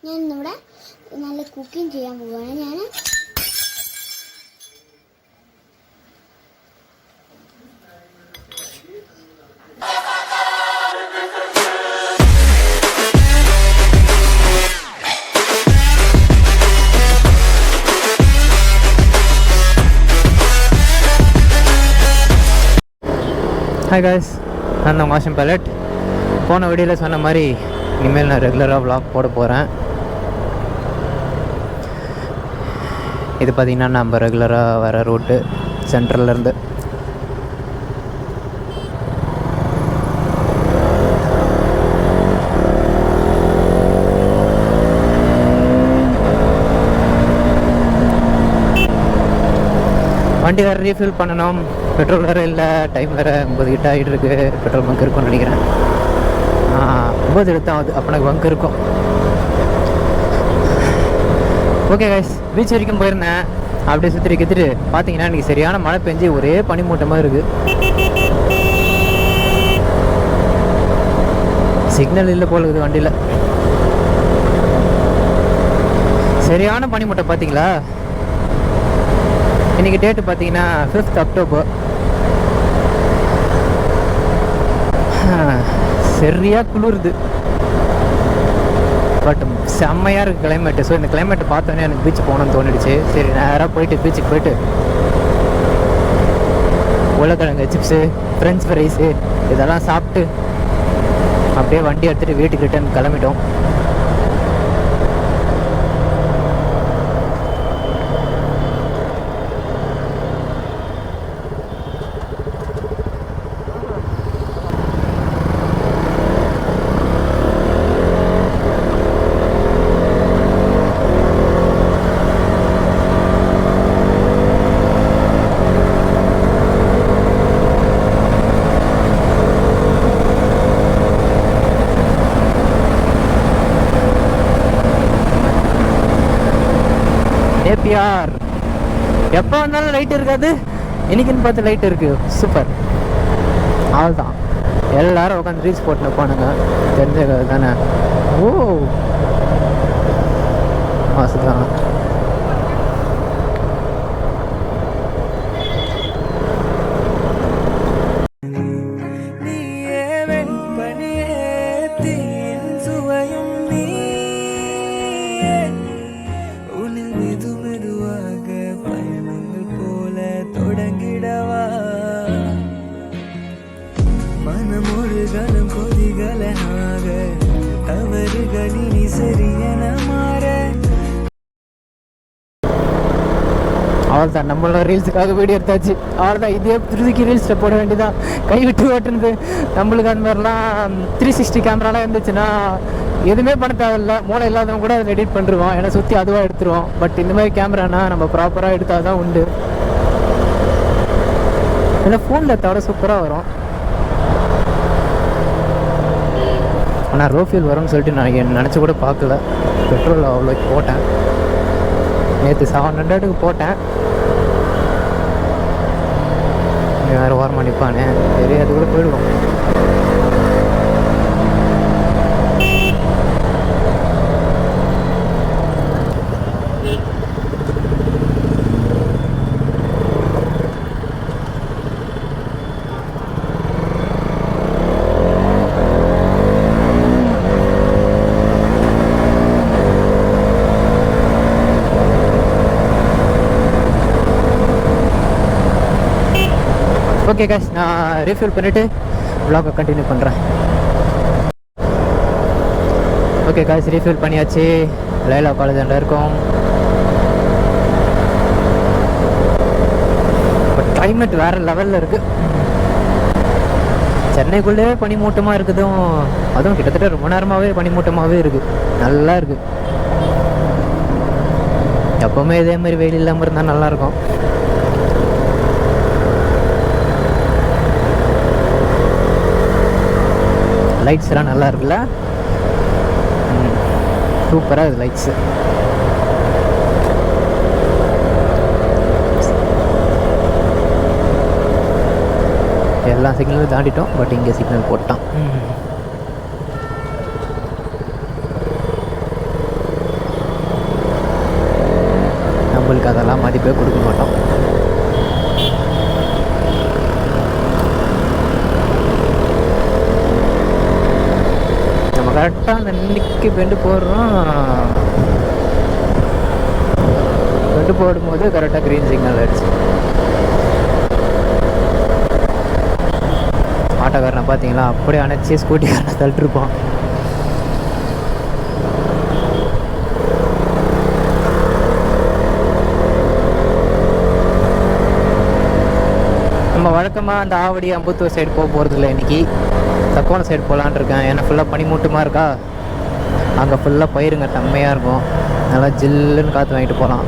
ഞാൻ ഇന്നിവിടെ നല്ല കുക്കിംഗ് ചെയ്യാൻ പോവുകയാണ്. ഞാൻ ஹாய் காய்ஸ், நான் தான் ஆஸ்டின் பைலட். போன வீடியோவில் சொன்ன மாதிரி இனிமேல் நான் ரெகுலராக vlog போட போகிறேன். இது பார்த்திங்கன்னா நம்ம ரெகுலராக வர ரூட்டு சென்ட்ரல்லேருந்து. வண்டி வேறு ரீஃபில் பண்ணணும். பெட்ரோல் வேறு இல்லை, டைம் வேறு 9 கிட்ட ஆகிட்டு இருக்குது. பெட்ரோல் பங்க் இருக்கும்னு நினைக்கிறேன். 9 எடுத்தான் ஆகுது, அப்போ எனக்கு பங்க் இருக்கும். ஓகே கைஸ், பீச் வரைக்கும் போயிருந்தேன். அப்படியே சுற்றி கித்துட்டு பார்த்தீங்கன்னா இன்றைக்கி சரியான மழை பெஞ்சு ஒரே பனிமூட்டமாக இருக்குது. சிக்னல் இல்லை போல இருக்குது வண்டியில். சரியான பனிமூட்டம் பார்த்தீங்களா? இன்றைக்கி டேட்டு பார்த்தீங்கன்னா 5th அக்டோபர். சரியாக குளிருது, பட் செம்மையாக இருக்குது கிளைமேட்டு. ஸோ இந்த கிளைமேட்டை பார்த்தோன்னே எனக்கு பீச் போகணும்னு தோணிடுச்சு. சரி, நேராக போயிட்டு பீச்சுக்கு போயிட்டு உருளைக்கிழங்கு சிப்ஸு, ஃப்ரெஞ்ச் ஃப்ரைஸு இதெல்லாம் சாப்பிட்டு அப்படியே வண்டி எடுத்துகிட்டு வீட்டுக்கு ரிட்டர்ன் கிளம்பிட்டோம். ஏபிஆர் எப்போ வந்தாலும் லைட் இருக்காது, இன்னைக்குன்னு பார்த்து லைட் இருக்குது. சூப்பர். அவ்வளோதான், எல்லாரும் உட்காந்து ரீல்ஸ் போட்டுன்னு போனாங்க. தெரிஞ்ச தானே. ஓ மாசுதான். அவ்வளோதான், நம்மளும் ரீல்ஸுக்காக வீடியோ எடுத்தாச்சு. அவ்வளோதான், இதே திருதிக்கு ரீல்ஸில் போட வேண்டியதான். கை விட்டு ஓட்டுறது நம்மளுக்கு அந்த மாதிரிலாம் 360 கேமராலாம் இருந்துச்சுன்னா எதுவுமே பண்ண தேவையில்ல. மூளை இல்லாதவங்க கூட அதை எடிட் பண்ணிருவோம், ஏன்னா சுற்றி அதுவாக எடுத்துருவோம். பட் இந்த மாதிரி கேமரானா நம்ம ப்ராப்பராக எடுத்தால் தான் உண்டு. இல்லை ஃபோனில் தவிர சூப்பராக வரும். ஆனால் ரோஃபில் வரும்னு சொல்லிட்டு நான் நினச்சி கூட பார்க்கல. பெட்ரோல் அவ்வளோ போட்டேன், நேற்று 700க்கு போட்டேன். வேறு ஓரமாக நிற்பானே, சரி அது கூட போயிடுவோம். ஓகே காய்ஸ், நான் ரீஃபில் பண்ணிவிட்டு vlog கண்டினியூ பண்ணுறேன். ஓகே காய்ஸ், ரீஃபில் பண்ணியாச்சு. லைலா காலேஜ் இருக்கோம். பட் கிளைமேட் வேறு லெவலில் இருக்குது. சென்னைக்குள்ளே பனிமூட்டமாக இருக்குதும், அதுவும் கிட்டத்தட்ட ரொம்ப நேரமாகவே பனிமூட்டமாகவே இருக்குது. நல்லா இருக்குது. எப்போவுமே இதே மாதிரி வெயில் இல்லாமல் இருந்தால் நல்லாயிருக்கும். லைட்ஸ் எல்லாம் நல்லா இருக்குல்ல, சூப்பராக இருக்குது லைட்ஸு. எல்லா சிக்னலும் தாண்டிட்டோம், பட் இங்கே சிக்னல் போட்டான். மதிப்பே கொடுக்க மாட்டோம். நம்ம கரெக்டாக அந்த நின்றுக்கு பெண்டு போடுறோம். பெண்டு போடும்போது கரெக்டாக க்ரீன் சிக்னல் ஆயிடுச்சு. ஆட்டோக்காரனை பார்த்தீங்களா, அப்படியே அணைச்சி ஸ்கூட்டிக்காரனை தள்ளிட்டுருப்போம். நம்ம வழக்கமாக அந்த ஆவடி அம்பத்தூர் சைடு போகிறதில்ல. இன்றைக்கி தக்கோணம் சைடு போகலான் இருக்கேன். ஏன்னா ஃபுல்லாக பனிமூட்டமாக இருக்கா, அங்கே ஃபுல்லாக பயிருங்க செம்மையாக இருக்கும். நல்லா ஜில்லுன்னு காற்று வாங்கிட்டு போகலாம்.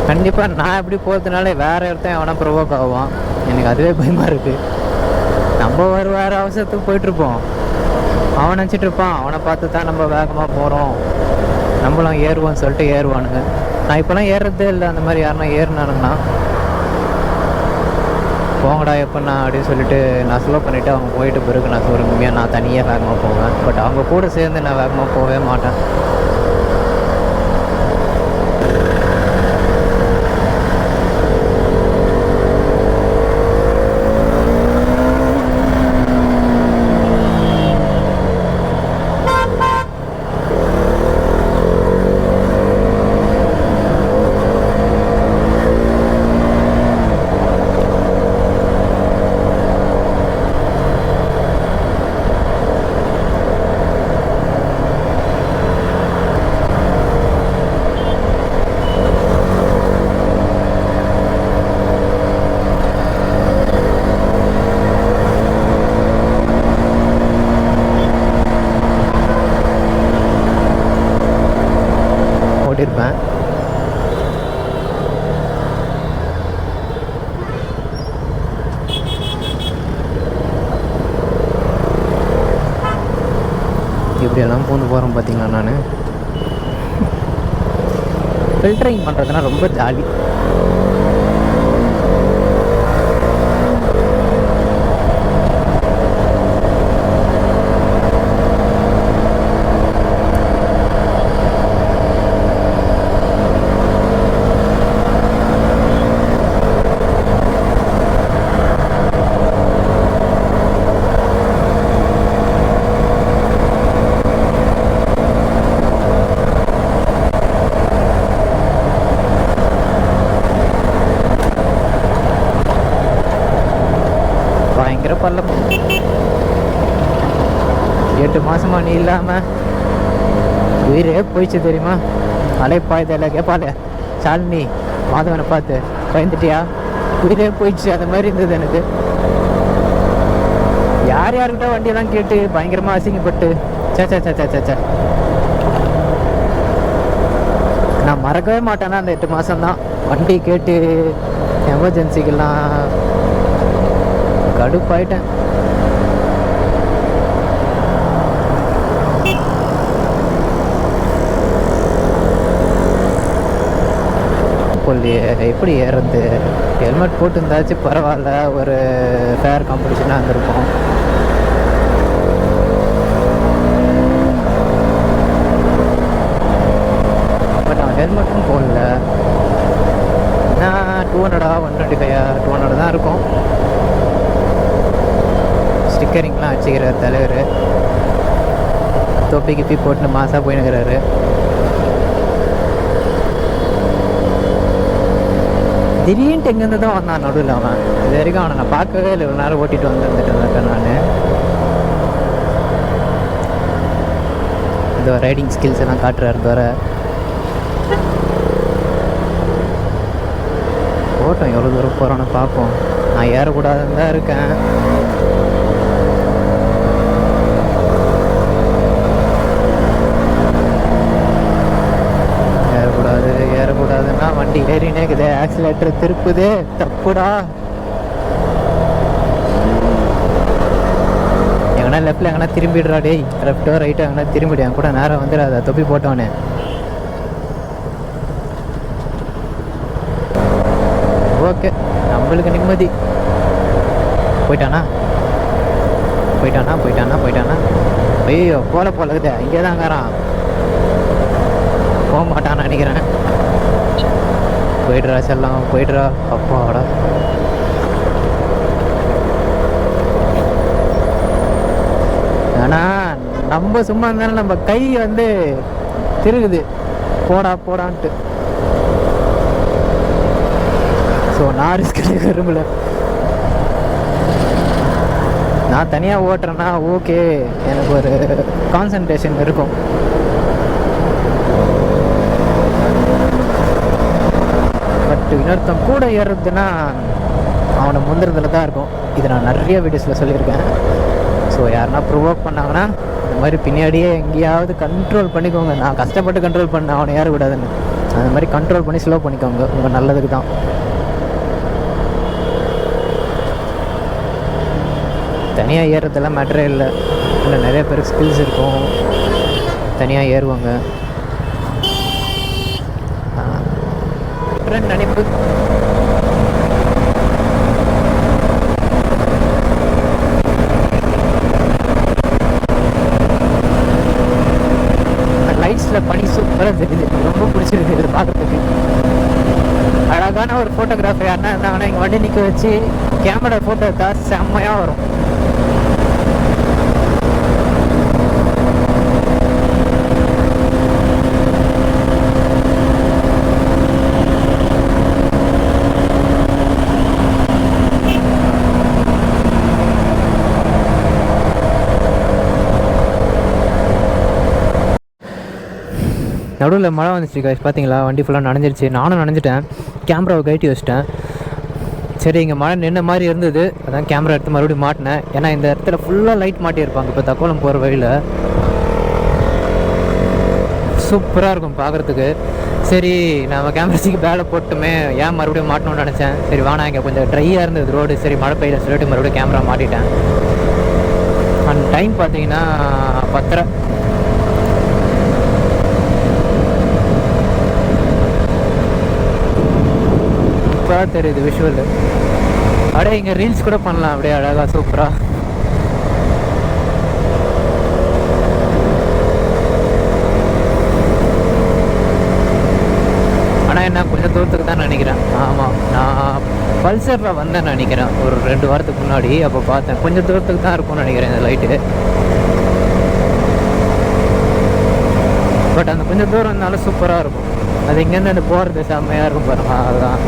கண்டிப்பாக நான் எப்படி போகிறதுனால வேறு இடத்த எவனா ப்ரொவோக் ஆகுவான். எனக்கு அதுவே பயமாக இருக்குது. நம்ம வேறு அவசரத்துக்கு போயிட்டுருப்போம், அவன் நினச்சிட்டு இருப்பான் அவனை பார்த்து தான் நம்ம வேகமாக போகிறோம், நம்மளும் ஏறுவோம்னு சொல்லிட்டு ஏறுவானுங்க. நான் இப்போலாம் ஏறுறதே இல்லை. அந்த மாதிரி யாருன்னா ஏறினானுங்கன்னா போங்கடா எப்போண்ணா அப்படின்னு சொல்லிட்டு நான் ஸ்லோ பண்ணிவிட்டு அவங்க போயிட்டு பிறகு நான் சொல்லுங்க நான் தனியாக வேகமாக போவேன். பட் அவங்க கூட சேர்ந்து நான் வேகமாக போகவே மாட்டேன். இருப்பேன். இப்படியெல்லாம் பூந்து போகிறோம் பார்த்தீங்களா. நான் ஃபில்டரிங் பண்ணுறதுனா ரொம்ப ஜாலி. பள்ளம் 8 மாசமா நீ இல்லாமல் உயிரே போயிடுச்சு தெரியுமா. அலைப்பாய்தல கேட்பால சாலினி மாதவனை பார்த்து பயந்துட்டியா, உயிரே போயிடுச்சு. அந்த மாதிரி இருந்தது எனக்கு. யார்கிட்ட வண்டியெல்லாம் கேட்டு பயங்கரமாக அசிங்கப்பட்டு சே நான் மறக்கவே மாட்டேன்னா அந்த 8 மாதம்தான். வண்டி கேட்டு எமர்ஜென்சிக்கெல்லாம் கடுப்பாயிட்டேன். எப்படி ஏறது, ஹெல்மெட் போட்டு இருந்தாச்சு பரவாயில்ல, ஒரு ஃபேர் காம்படிஷனாக இருந்திருக்கும். பட் நான் ஹெல்மெட்டும் போடல. நான் 200 125 200 தான் இருக்கும். ஸ்டிக்கரிங்லாம் வச்சுக்கிறார் தலைவர். தொப்பி கிப்பி போட்டு மாசாக போயினுக்கிறாரு. திடீர்னு எங்கேருந்து தான் வந்தான் நடுவில். அவன் இது வரைக்கும் அவனை நான் பார்க்கவே இல்லை. ஒரு நேரம் ஓட்டிகிட்டு வந்துருந்துட்டேன் நான். இந்த ரைடிங் ஸ்கில்ஸ் எல்லாம் காட்டுறாரு தவிர ஓட்டம் எவ்வளோ தூரம் போகிறான்னு பார்ப்போம். நான் ஏறக்கூடாதுன்னு தான் இருக்கேன். திருப்புதே, ஆக்சிலேட்டர் திருப்புதே, தப்புடா. எங்கன்னா லெஃப்டில் எங்கன்னா திரும்பிடுறா டேய், லெஃப்ட்டோ ரைட்டோ எங்கன்னா திரும்பிடு, என் கூட நேரம் வந்துடாத தொப்பி போட்டவனே. ஓகே, நம்மளுக்கு நிம்மதி. போயிட்டானா போயிட்டானா போயிட்டானா போயிட்டானா ஐயோ போலக்குதே, இங்கே தான் காரான், போக மாட்டான்னு நினைக்கிறேன். போயிடுறா செல்லம், போயிடுறா. அப்பாடா, ஆனால் நம்ம சும்மா இருந்தாலும் நம்ம கை வந்து திருகுது, போடா போடான்ட்டு. ஸோ நான் ரிஸ்க் எடுக்க விரும்பல. நான் தனியாக ஓட்டுறேன்னா ஓகே, எனக்கு ஒரு கான்சன்ட்ரேஷன் இருக்கும். பட் இன்னொருத்தன் கூட ஏறுறதுன்னா அவனை முந்துறதுல தான் இருக்கும். இது நான் நிறைய வீடியோஸில் சொல்லியிருக்கேன். ஸோ யாருன்னா ப்ரொவோக் பண்ணாங்கன்னா இந்த மாதிரி பின்னாடியே எங்கேயாவது கண்ட்ரோல் பண்ணிக்கோங்க. நான் கஷ்டப்பட்டு கண்ட்ரோல் பண்ண அவனை ஏறக்கூடாதுன்னு, அந்த மாதிரி கண்ட்ரோல் பண்ணி ஸ்லோ பண்ணிக்கோங்க, உங்கள் நல்லதுக்கு தான். தனியாக ஏறுறதெல்லாம் மேட்டரே இல்லை. இல்லை நிறைய பேருக்கு ஸ்கில்ஸ் இருக்கும், தனியாக ஏறுவாங்க. நினைப்பு லைட்ஸில் பனி சூப்பராக தெரியுது, ரொம்ப பிடிச்சிருக்கு இது பார்க்குறதுக்கு. அழகான ஒரு ஃபோட்டோகிராஃபர் யாருன்னா இருந்தாங்கன்னா இங்கே வண்டி நிற்க வச்சு கேமரா ஃபோட்டோ எடுத்தா செம்மையாக வரும். நடுவில் மழை வந்துச்சு guys, பார்த்தீங்களா? வண்டி ஃபுல்லாக நனைஞ்சிருச்சு, நானும் நனைஞ்சிட்டேன். கேமராவை கழட்டி வச்சிட்டேன். சரி, இங்கே மழை நின்ன மாதிரி இருந்தது, அதான் கேமரா எடுத்து மறுபடியும் மாட்டினேன். ஏன்னா இந்த இடத்துல ஃபுல்லாக லைட் மாட்டியிருப்பாங்க. இப்போ தக்கோலம் போகிற வழியில் சூப்பராக இருக்கும் பார்க்குறதுக்கு. சரி, நம்ம கேமராஸுக்கு பேலை போட்டுமே, ஏன் மறுபடியும் மாட்டணும்னு நினச்சேன். சரி வானா, இங்கே கொஞ்சம் ட்ரையாக இருந்தது ரோடு, சரி மழை பெய்யல சொல்லிட்டு மறுபடியும் கேமரா மாட்டிட்டேன். அந்த டைம் பார்த்தீங்கன்னா 10:30. சூப்பராக தெரியுது விஷுவல். அப்படியே இங்கே ரீல்ஸ் கூட பண்ணலாம், அப்படியே அழகாக சூப்பராக. ஆனால் என்ன கொஞ்சம் தூரத்துக்கு தான் நினைக்கிறேன். ஆமாம், நான் பல்சரில் வந்தேன்னு நினைக்கிறேன் ஒரு 2 வாரத்துக்கு முன்னாடி. அப்போ பார்த்தேன் கொஞ்சம் தூரத்துக்கு தான் இருக்கும்னு நினைக்கிறேன் இந்த லைட்டு. பட் அந்த கொஞ்சம் தூரம் இருந்தாலும் சூப்பராக இருக்கும். அது இங்கேருந்து அந்த போகிறது செம்மையாக இருக்கும் பாருங்க. அதுதான்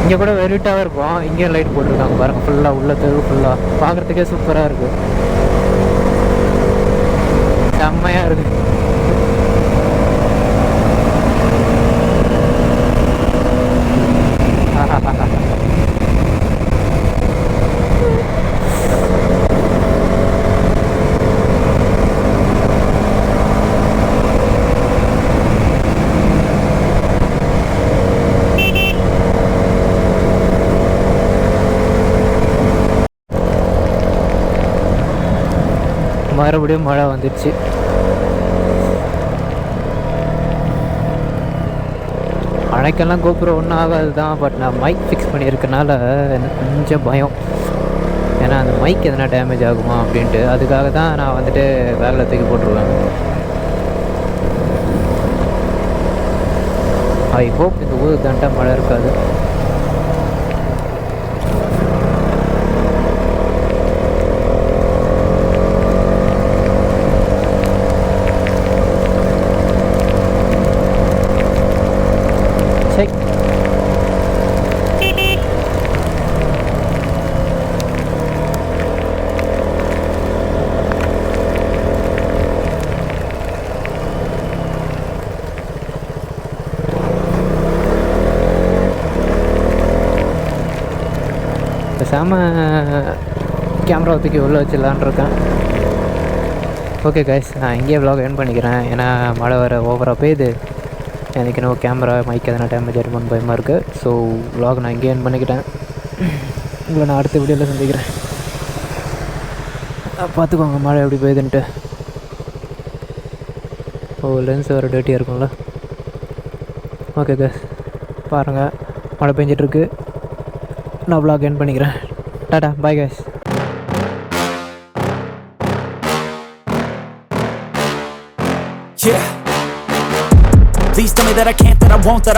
இங்கே கூட வெறிட்டாக இருக்கும். இங்கேயும் லைட் போட்டிருக்காங்க பாருங்க, ஃபுல்லாக உள்ள தெரு ஃபுல்லாக பார்க்குறதுக்கே சூப்பராக இருக்குது, செம்மையாக இருக்குது. மறுபடியும் மழை வந்துடுச்சு. அணைக்கெல்லாம் கோபுர ஒன்றும் ஆகாது தான். பட் நான் மைக் ஃபிக்ஸ் பண்ணியிருக்கனால எனக்கு கொஞ்சம் பயம். ஏன்னா அந்த மைக் எதனா டேமேஜ் ஆகுமா அப்படின்ட்டு, அதுக்காக தான் நான் வந்துட்டு வேலை தூக்கி போட்டுருவேன். ஐ ஹோப் இந்த ஊருக்கு தான்ட்டா மழை இருக்காது. பேசாமல் கேமரா தூக்கி உள்ளே வச்சிடலான் இருக்கேன். ஓகே கைஸ், நான் இங்கேயே vlog எண்ட் பண்ணிக்கிறேன். ஏன்னா மழை வர ஓவராக பெய்யுது. எனக்கு இன்னும் கேமரா மைக் எதனா டேமேஜ் ஆகிடுமோன்னு பயமாக இருக்குது. ஸோ vlog நான் இங்கேயே எண்ட் பண்ணிக்கிட்டேன். உங்களை நான் அடுத்த வீடியோவில் சந்திக்கிறேன். பார்த்துக்கோங்க மழை எப்படி பெய்யுதுன்ட்டு. லென்ஸ் வேறு டேட்டியாக இருக்கும்ல. ஓகே கைஸ், பாருங்கள் மழை பெஞ்சிட்ருக்கு. நான் vlog எண்ட் பண்ணிக்கிறேன். Tata, bye guys. Yeah. Please tell me that I can't, that I won't, that I